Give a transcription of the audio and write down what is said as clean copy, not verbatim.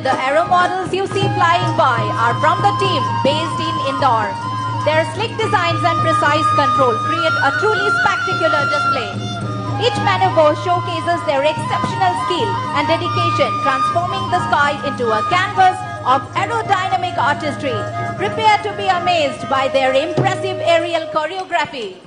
The aero models you see flying by are from the team based in Indore. Their slick designs and precise control create a truly spectacular display. Each maneuver showcases their exceptional skill and dedication, transforming the sky into a canvas of aerodynamic artistry. Prepare to be amazed by their impressive aerial choreography.